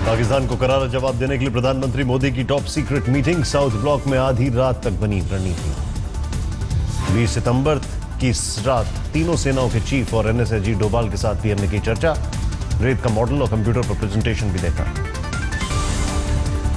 पाकिस्तान को करारा जवाब देने के लिए प्रधानमंत्री मोदी की top secret meeting. South block में आधी रात तक बनी रणनीति। 20 सितंबर की रात तीनों सेनाओं के चीफ और एनएसएजी डोभाल के साथ पीएम ने की चर्चा। रेत का मॉडल और कंप्यूटर पर प्रेजेंटेशन भी देखा।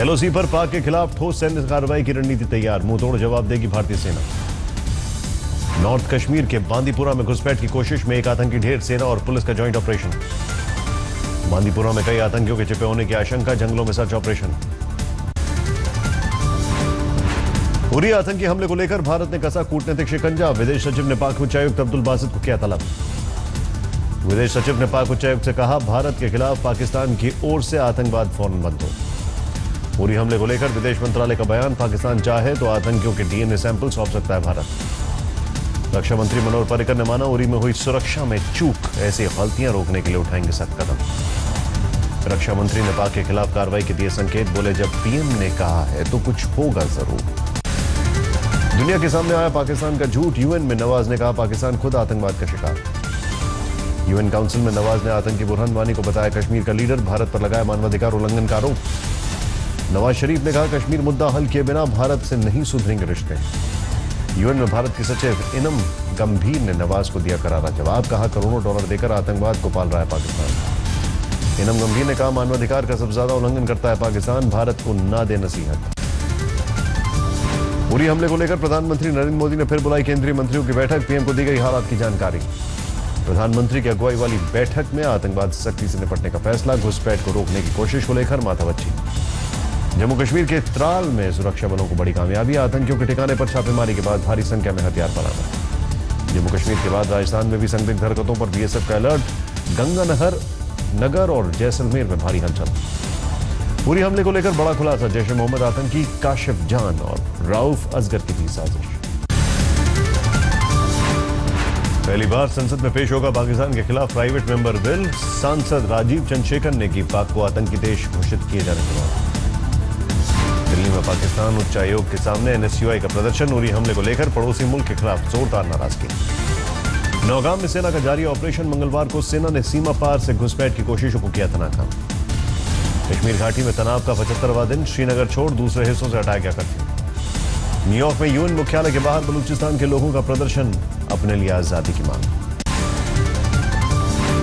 एलओसी पर पाक के खिलाफ ठोस सैन्य कार्रवाई की रणनीति तैयार। मुंहतोड़ जवाब देगी भारतीय सेना। नॉर्थ कश्मीर के बांदीपुरा में घुसपैठ की कोशिश में एक आतंकी ढेर, सेना और पुलिस का जॉइंट ऑपरेशन। बांदीपुरा में कई आतंकियों के छिपे होने की आशंका, जंगलों में सर्च ऑपरेशन। उरी आतंकी हमले को लेकर भारत ने कसा कूटनीतिक शिकंजा। विदेश सचिव ने पाक उच्चायुक्त अब्दुल बासित को किया तलब। विदेश सचिव ने पाक उच्चायुक्त से कहा, भारत के खिलाफ पाकिस्तान की ओर से आतंकवाद फौरन बंद हो। उरी हमले को लेकर विदेश मंत्रालय का बयान, पाकिस्तान चाहे तो आतंकियों के डीएनए सैंपल सौंप सकता है भारत। रक्षा मंत्री मनोहर पर्रिकर ने माना, उरी में हुई सुरक्षा में चूक, ऐसी गलतियां रोकने के लिए उठाएंगे सख्त कदम। रक्षा मंत्री ने पाक के खिलाफ कार्रवाई के दिए संकेत, बोले जब पीएम ने कहा है तो कुछ होगा जरूर। दुनिया के सामने आया पाकिस्तान का झूठ। यूएन में नवाज ने कहा, पाकिस्तान खुद आतंकवाद का शिकार। यूएन काउंसिल में नवाज ने आतंकी बुरहान वानी को बताया कश्मीर का लीडर, भारत पर लगाया मानवाधिकार उल्लंघन का आरोप। नवाज शरीफ ने कहा, कश्मीर मुद्दा हल किए बिना भारत से नहीं सुधरेंगे रिश्ते। यूएन में भारत की सचिव इनम गंभीर ने नवाज को दिया करारा जवाब, कहा करोड़ों डॉलर देकर आतंकवाद को पाल रहा है पाकिस्तान। इनम गंभीर ने कहा, मानवाधिकार का सबसे ज्यादा उल्लंघन करता है पाकिस्तान, भारत को ना दे नसीहत। उरी हमले को लेकर प्रधानमंत्री नरेंद्र मोदी ने फिर बुलाई केंद्रीय मंत्रियों की बैठक, पीएम को दी गई हालात की जानकारी। प्रधानमंत्री की अगुवाई वाली बैठक में आतंकवाद से सख्ती से निपटने का फैसला, घुसपैठ को रोकने की कोशिश को लेकर माथापच्ची। जम्मू कश्मीर के त्राल में सुरक्षा बलों को बड़ी कामयाबी, आतंकियों के ठिकाने पर छापेमारी के बाद भारी संख्या में हथियार बरामद। जम्मू कश्मीर के बाद राजस्थान में भी संदिग्ध हरकतों पर बीएसएफ का अलर्ट, गंगानगर नगर और जैसलमेर में भारी हलचल। उरी हमले को लेकर बड़ा खुलासा, जैश ए मोहम्मद आतंकी काशिफ जान और राउफ असगर की थी साजिश। पहली बार संसद में पेश होगा पाकिस्तान के खिलाफ प्राइवेट मेंबर बिल। सांसद राजीव चंद्रशेखर ने की पाक को आतंकी देश घोषित किए जाने के बाद। दिल्ली में पाकिस्तान उच्चायोग के सामने एनएसयूआई का प्रदर्शन। उरी हमले को लेकर पड़ोसी मुल्क के खिलाफ जोरदार नाराजगी। नौगाम में सेना का जारी ऑपरेशन, मंगलवार को सेना ने सीमा पार से घुसपैठ की कोशिशों को किया तनाकाम। कश्मीर घाटी में तनाव का 75वां दिन, श्रीनगर छोड़ दूसरे हिस्सों से हटाया गया कर्फ्यू। न्यूयॉर्क में यूएन मुख्यालय के बाहर बलूचिस्तान के लोगों का प्रदर्शन, अपने लिए आजादी की मांग।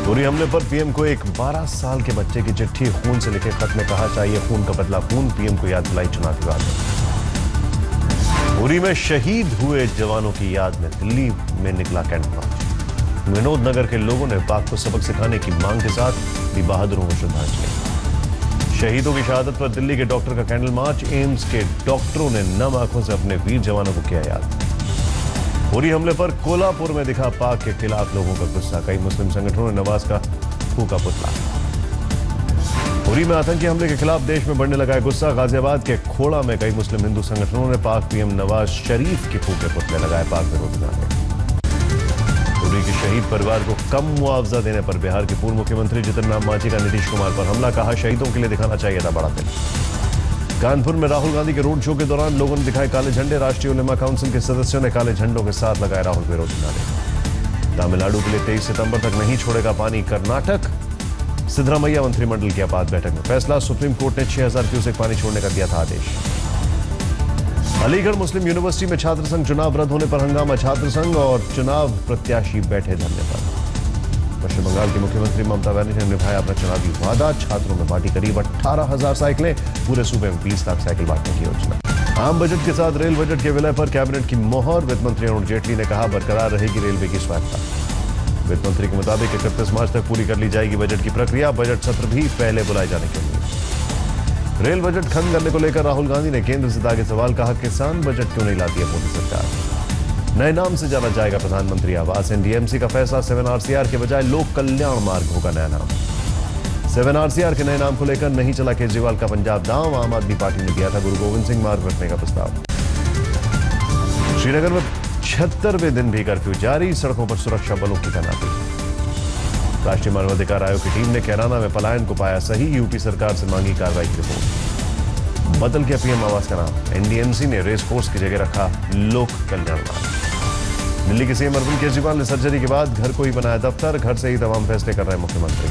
उरी हमले पर पीएम को एक 12 साल के बच्चे की चिट्ठी, खून से लिखे खत में कहा, चाहिए खून का बदला खून, पीएम को याद दिलाई चुनावी वादे। उरी में शहीद हुए जवानों की याद में दिल्ली में निकला कैंडल मार्च। विनोद नगर के लोगों ने पाक को सबक सिखाने की मांग के साथ दी बहादुरों को श्रद्धांजलि। शहीदों की शहादत पर दिल्ली के डॉक्टर का कैंडल मार्च, एम्स के डॉक्टरों ने नम आंखों से अपने वीर जवानों को किया याद। उरी हमले पर कोल्हापुर में दिखा पाक के खिलाफ लोगों का गुस्सा, कई मुस्लिम संगठनों ने नवाज का फूका पुतला। उरी में आतंकी हमले के खिलाफ देश में बढ़ने लगा है गुस्सा। गाजियाबाद के खोड़ा में कई मुस्लिम हिंदू संगठनों ने पाक पीएम नवाज शरीफ के फूके पुतले लगाए, पाक विरोधी नारे। उरी के शहीद परिवार को कम मुआवजा देने पर बिहार के पूर्व मुख्यमंत्री जितन राम मांझी का नीतीश कुमार पर हमला, कहा शहीदों के लिए दिखाना चाहिए था बड़ा दिल। कानपुर में राहुल गांधी के रोड शो के दौरान लोगों ने दिखाए काले झंडे, राष्ट्रीय उलेमा काउंसिल के सदस्यों ने काले झंडों के साथ लगाए राहुल विरोधी नारे। तमिलनाडु के लिए 23 सितंबर तक नहीं छोड़ेगा पानी कर्नाटक। सिद्धरामैया मंत्रिमंडल की आपात बैठक में फैसला, सुप्रीम कोर्ट ने 6000 क्यूसेक पानी छोड़ने का दिया था आदेश। अलीगढ़ मुस्लिम यूनिवर्सिटी में छात्र संघ चुनाव रद्द होने पर हंगामा, छात्र संघ और चुनाव प्रत्याशी बैठे धरने पर। पश्चिम बंगाल की मुख्यमंत्री ममता बनर्जी ने निभाया अपना चुनावी वादा, छात्रों में बांटी करीब 18,000 साइकिलें, पूरे सूबे में 20 लाख साइकिल बांटने की योजना। आम बजट के साथ रेल बजट के विलय पर कैबिनेट की मोहर, वित्त मंत्री अरुण जेटली ने कहा बरकरार रहेगी रेलवे की स्वायत्तता। वित्त मंत्री के मुताबिक 31 मार्च तक पूरी कर ली जाएगी बजट की प्रक्रिया, बजट सत्र भी पहले बुलाए जाने के उम्मीद। रेल बजट खत्म करने को लेकर राहुल गांधी ने केंद्र से दागे सवाल, कहा किसान बजट क्यों नहीं लाती है मोदी सरकार। नए नाम से जाना जाएगा प्रधानमंत्री आवास। एनडीएमसी का फैसला, 7RCR के बजाय लोक कल्याण मार्ग होगा नया नाम। 7RCR के नए नाम को लेकर नहीं चला केजरीवाल का पंजाब दांव, आम आदमी पार्टी ने दिया था गुरु गोविंद सिंह मार्ग रखने का प्रस्ताव। श्रीनगर में 76वें दिन भी कर्फ्यू जारी, सड़कों पर सुरक्षा बलों की तैनाती। राष्ट्रीय मानवाधिकार आयोग की टीम ने कैराना में पलायन को पाया सही, यूपी सरकार से मांगी कार्रवाई की रिपोर्ट। बदल के पीएम आवास का नाम, एनडीएमसी ने रेस कोर्स की जगह रखा लोक कल्याण मार्ग। दिल्ली के सीएम अरविंद केजरीवाल ने सर्जरी के बाद घर को ही बनाया दफ्तर, घर से ही तमाम फैसले कर रहे मुख्यमंत्री।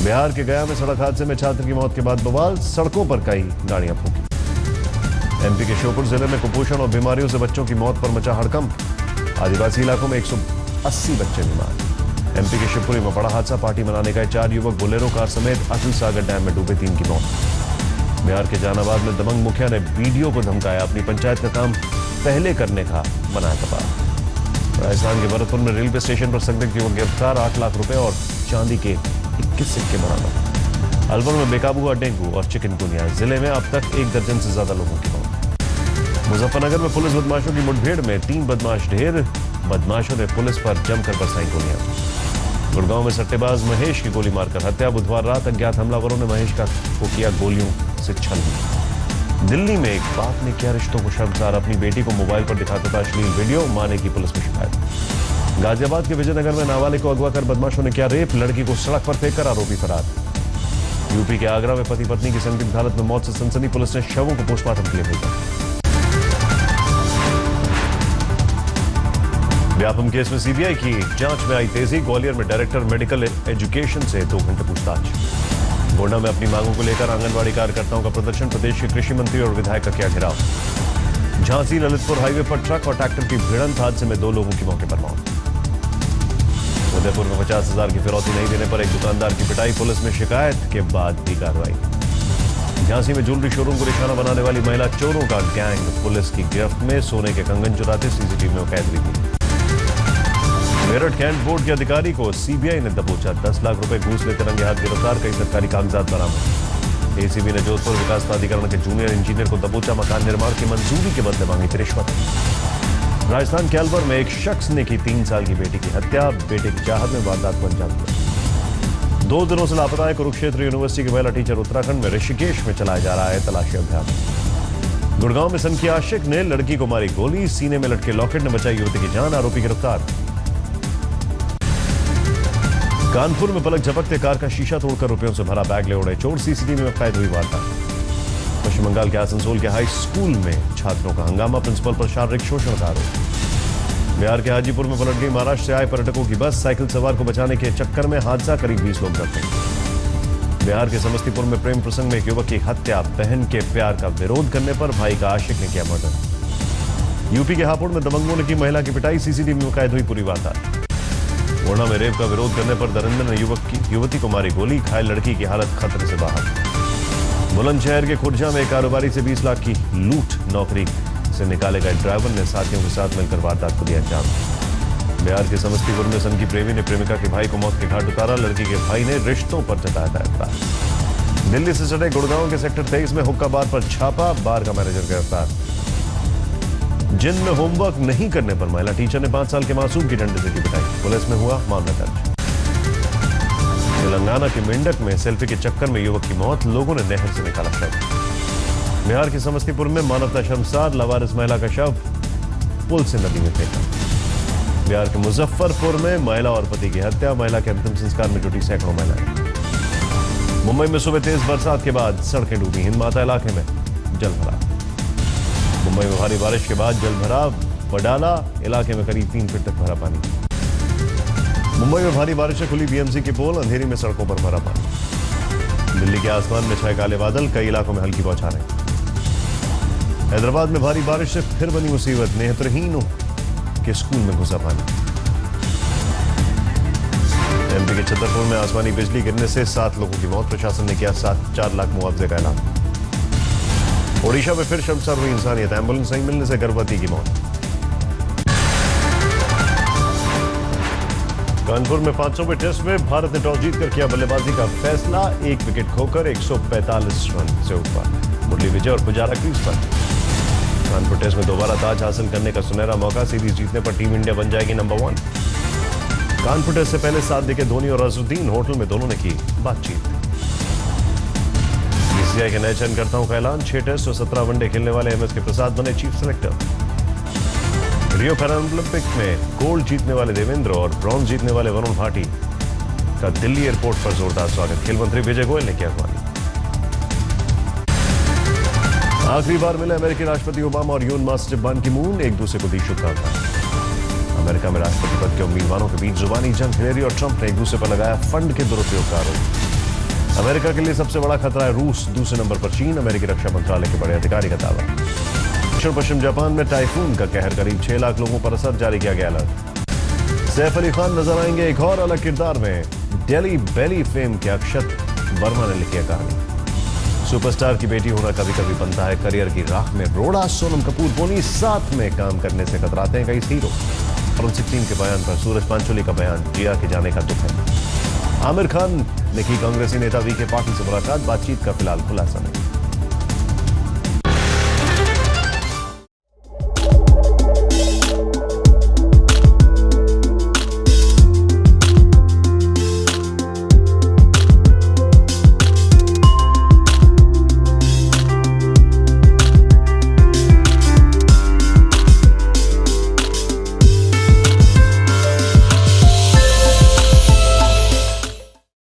बिहार के गया में सड़क हादसे में छात्र की मौत के बाद बवाल, सड़कों पर कई गाड़ियां फूंकी। एमपी के श्योपुर जिले में कुपोषण और बीमारियों से बच्चों की मौत पर मचा हड़कंप। आदिवासी इलाकों में 180 बच्चे बीमार। एमपी के शिवपुरी में बड़ा हादसा, पार्टी मनाने गए 4 युवक बोलेरो कार समेत अटल सागर डैम में डूबे 3 की मौत। बिहार के जहानाबाद में दबंग मुखिया ने बीडीओ को धमकाया, अपनी पंचायत का काम पहले करने का बनाया कपाल। राजस्थान के भरतपुर में रेलवे स्टेशन पर संदिग्ध युवक गिरफ्तार, 8 लाख रुपए और चांदी के 21 सिक्के बरामद। अलवर में बेकाबू हुआ डेंगू और चिकनगुनिया, जिले में अब तक 1 दर्जन से ज्यादा लोगों की मौत। मुजफ्फरनगर में पुलिस बदमाशों की मुठभेड़ में 3 बदमाश ढेर, बदमाशों ने पुलिस पर जमकर बरसाई गोलियां। गुड़गांव में सट्टेबाज महेश की गोली मारकर हत्या, बुधवार रात अज्ञात हमलावरों ने महेश को किया गोलियों से छल। दिल्ली में एक बाप ने किया रिश्तों को शर्मसार, अपनी बेटी को मोबाइल पर दिखाता था अश्लील वीडियो, मां ने की पुलिस में शिकायत। गाजियाबाद के विजयनगर में नाबालिग को अगवा कर बदमाशों ने किया रेप, लड़की को सड़क पर फेंककर आरोपी फरार। यूपी के आगरा में पति पत्नी की संदिग्ध हालत में मौत से सनसनी, पुलिस ने शवों को पोस्टमार्टम के लिए भेजा। व्यापम केस में सीबीआई की जांच में आई तेजी, ग्वालियर में डायरेक्टर मेडिकल एजुकेशन से 2 घंटे पूछताछ। गोंडा में अपनी मांगों को लेकर आंगनबाड़ी कार्यकर्ताओं का प्रदर्शन, प्रदेश के कृषि मंत्री और विधायक का किया घेराव। झांसी ललितपुर हाईवे पर ट्रक और ट्रैक्टर की भिड़ंत, हादसे में 2 लोगों की मौके पर मौत। उदयपुर में 50,000 की फिरौती नहीं देने पर एक दुकानदार की पिटाई, पुलिस में शिकायत के बाद भी कार्रवाई। झांसी में ज्वेलरी शोरूम को निशाना बनाने वाली महिला चोरों का गैंग पुलिस की गिरफ्त में, सोने के कंगन चुराते सीसीटीवी में कैद हुई थी। मेरठ कैंट बोर्ड के अधिकारी को सीबीआई ने दबोचा, 10 लाख रुपए घूस लेते रंगे हाथ गिरफ्तार, कई सरकारी कागजात बरामद। एसीबी ने जोधपुर विकास प्राधिकरण के जूनियर इंजीनियर को दबोचा, मकान निर्माण की मंजूरी के बदले मांगी थी रिश्वत। राजस्थान के अलवर में एक शख्स ने की 3 साल की बेटी की हत्या, बेटे की चाहत में वारदात को अंजाम दिया। 2 दिनों से लापता है कुरुक्षेत्र यूनिवर्सिटी की महिला टीचर, उत्तराखंड में ऋषिकेश में चलाया जा रहा है तलाशी अभियान। गुड़गांव में सनकी आशिक ने लड़की को मारी गोली, सीने में लटके लॉकेट ने बचाई युवती की जान, आरोपी गिरफ्तार। कानपुर में पलक झपकते कार का शीशा तोड़कर रुपयों से भरा बैग ले उड़े चोर, सीसीटीवी में कैद हुई वारदात। पश्चिम बंगाल के आसनसोल के हाई स्कूल में छात्रों का हंगामा, प्रिंसिपल पर शारीरिक शोषण का आरोप। बिहार के हाजीपुर में पलट गई महाराष्ट्र से आए पर्यटकों की बस, साइकिल सवार को बचाने के चक्कर में हादसा, करीब 20 लोग जख्मी। बिहार के समस्तीपुर में प्रेम प्रसंग में एक युवक की हत्या, बहन के प्यार का विरोध करने पर भाई का आशिक ने किया मर्डर। यूपी के हापुड़ में दबंगों ने की महिला की पिटाई, सीसीटीवी में कैद हुई पूरी वारदात। गोंडा में रेप का विरोध करने पर दरिंदर ने युवती को मारी गोली, घायल लड़की की हालत खतरे से बाहर। बुलंदशहर के खुर्जा में एक कारोबारी से 20 लाख की लूट, नौकरी से निकाले गए ड्राइवर ने साथियों के साथ मिलकर वारदात को दिया अंजाम। बिहार के समस्तीपुर में सनकी प्रेमी ने प्रेमिका के भाई को मौत के घाट उतारा, लड़की के भाई ने रिश्तों पर जताया था एतराज। दिल्ली से सटे गुड़गांव के सेक्टर 23 में हुक्का बार पर छापा, बार का मैनेजर गिरफ्तार। जिन में होमवर्क नहीं करने पर महिला टीचर ने 5 साल के मासूम की डंडे से की पिटाई, पुलिस में हुआ मामला दर्ज। तेलंगाना के मेंढक में सेल्फी के चक्कर में युवक की मौत, लोगों ने नहर से निकाला शव। बिहार के समस्तीपुर में मानवता शर्मसार, लावारिस महिला का शव पुल से नदी में फेंका। बिहार के मुजफ्फरपुर में महिला और पति की हत्या, महिला के अंतिम संस्कार में जुटी सैकड़ों महिलाएं। मुंबई में सुबह तेज बरसात के बाद सड़कें डूबी, हिंद माता इलाके में जल भरा। मुंबई में भारी बारिश के बाद जल भरा, बडाला इलाके में करीब 3 फीट तक भरा पानी। मुंबई में भारी बारिश से खुली बीएमसी के पोल, अंधेरी में सड़कों पर भरा पानी। दिल्ली के आसमान में छाए काले बादल, कई इलाकों में हल्की बौछारें। हैदराबाद में भारी बारिश से फिर बनी मुसीबत, नेत्रहीनों के स्कूल में घुसा पानी। एमपी के छतरपुर में आसमानी बिजली गिरने से 7 लोगों की मौत, प्रशासन ने किया 4 लाख मुआवजे का ऐलान। ओडिशा में फिर शर्मसार हुई इंसानियत, एम्बुलेंस नहीं मिलने से गर्भवती की मौत। कानपुर में 500वें टेस्ट में भारत ने टॉस जीतकर किया बल्लेबाजी का फैसला, 1 विकेट खोकर 145 रन से ऊपर। मुरली विजय और पुजारा क्रीज पर। कानपुर टेस्ट में दोबारा ताज हासिल करने का सुनहरा मौका, सीरीज जीतने पर टीम इंडिया बन जाएगी नंबर 1। कानपुर टेस्ट से पहले साथ देखे धोनी और अजहरुद्दीन, होटल में दोनों ने की बातचीत। बीसीसीआई के नए चयनकर्ताओं का ऐलान, 6 टेस्ट और 17 वनडे खेलने वाले एमएस के प्रसाद बने चीफ सेलेक्टर। रियो पैरालंपिक में गोल्ड जीतने वाले देवेंद्र और ब्रॉन्ज जीतने वाले वरुण भाटी का दिल्ली एयरपोर्ट पर जोरदार स्वागत, खेल मंत्री विजय गोयल ने किया अगवानी। आखिरी बार मिले अमेरिकी राष्ट्रपति ओबामा और यून मास्टर बान की मून, एक दूसरे को दी शुभकामनाएं। अमेरिका में राष्ट्रपति पद के उम्मीदवारों के बीच जुबानी जंग, हिलेरी और ट्रंप ने एक दूसरे पर लगाया फंड के दुरुपयोग का आरोप। अमेरिका के लिए सबसे बड़ा खतरा है रूस, दूसरे नंबर पर चीन। अमेरिकी रक्षा मंत्रालय के बड़े अधिकारी का दावा। दक्षिण पश्चिम जापान में टाइफून का कहर, करीब 6 लाख लोगों पर असर, जारी किया गया अलर्ट। सैफ अली खान नजर आएंगे एक और अलग किरदार में। डेली बेली फेम के अक्षत वर्मा ने लिखी है कहानी। सुपरस्टार की बेटी होना कभी कभी बनता है करियर की राह में रोड़ा। सोनम कपूर बोनी साथ में काम करने से कतराते हैं कई हीरो। और 16 के बयान पर सूरज पांचोली का बयान, जिया के जाने का दुख है। आमिर खान ने की कांग्रेसी नेता वीके पाटिल से मुलाकात, बातचीत का फिलहाल खुलासा नहीं।